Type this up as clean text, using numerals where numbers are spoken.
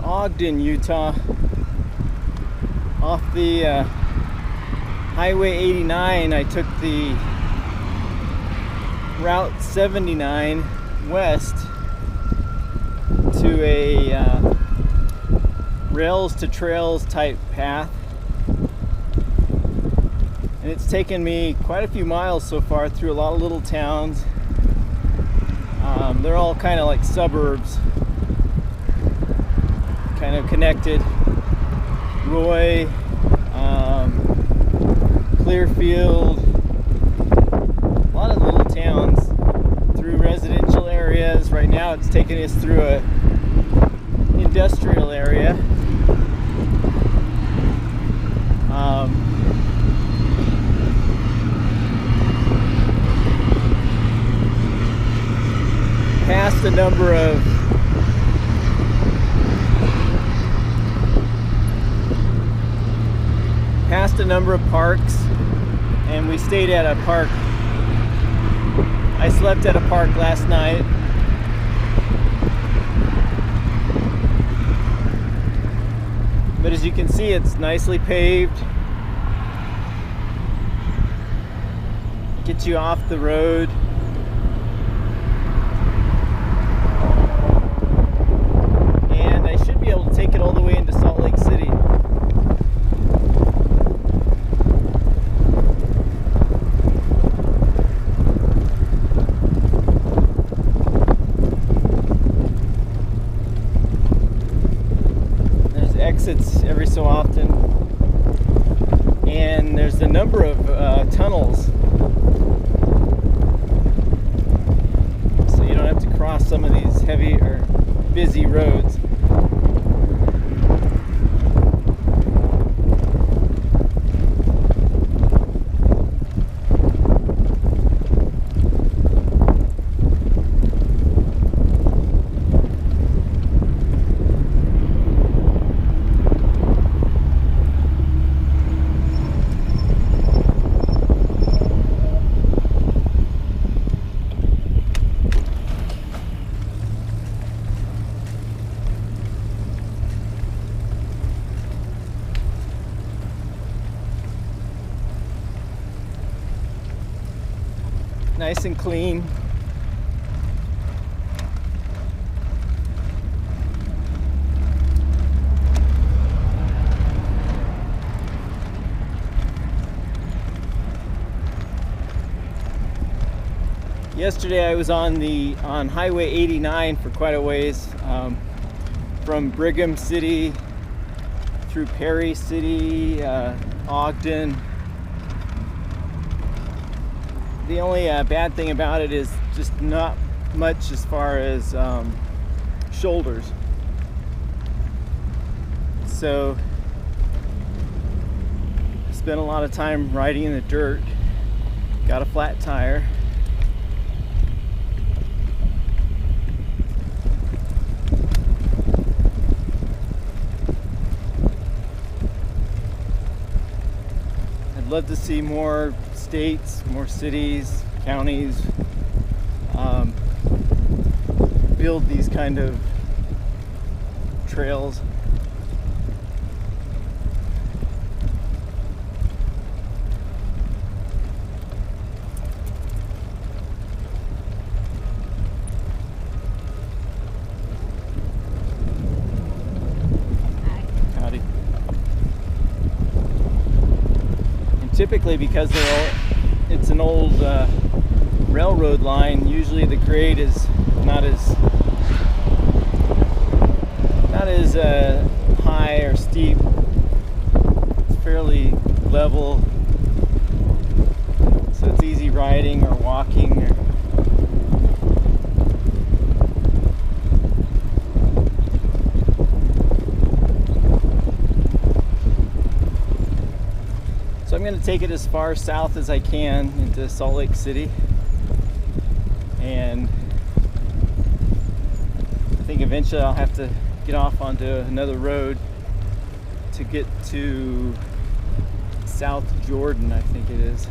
Ogden, Utah, off the Highway 89. I took the Route 79 west to a rails to trails type path, and it's taken me quite a few miles so far through a lot of little towns. They're all kind of like suburbs, kind of connected. Roy, Clearfield, a lot of little towns through residential areas. Right now it's taking us through a industrial area. Past a number of parks, and we stayed at a park. I slept at a park last night. But as you can see, it's nicely paved. Gets you off the road. And I should be able to take it all the way into Salt Lake City. Exits every so often, and there's a number of tunnels, so you don't have to cross some of these heavy or busy roads. Nice and clean. Yesterday I was on Highway 89 for quite a ways, from Brigham City through Perry City, Ogden. The only bad thing about it is just not much as far as shoulders. So spent a lot of time riding in the dirt. Got a flat tire. I'd love to see more states, more cities, counties build these kind of trails. Howdy. And typically, because it's an old railroad line, usually the grade is not as high or steep. It's fairly level, so it's easy riding or walking. So I'm going to take it as far south as I can into Salt Lake City, and I think eventually I'll have to get off onto another road to get to South Jordan, I think it is.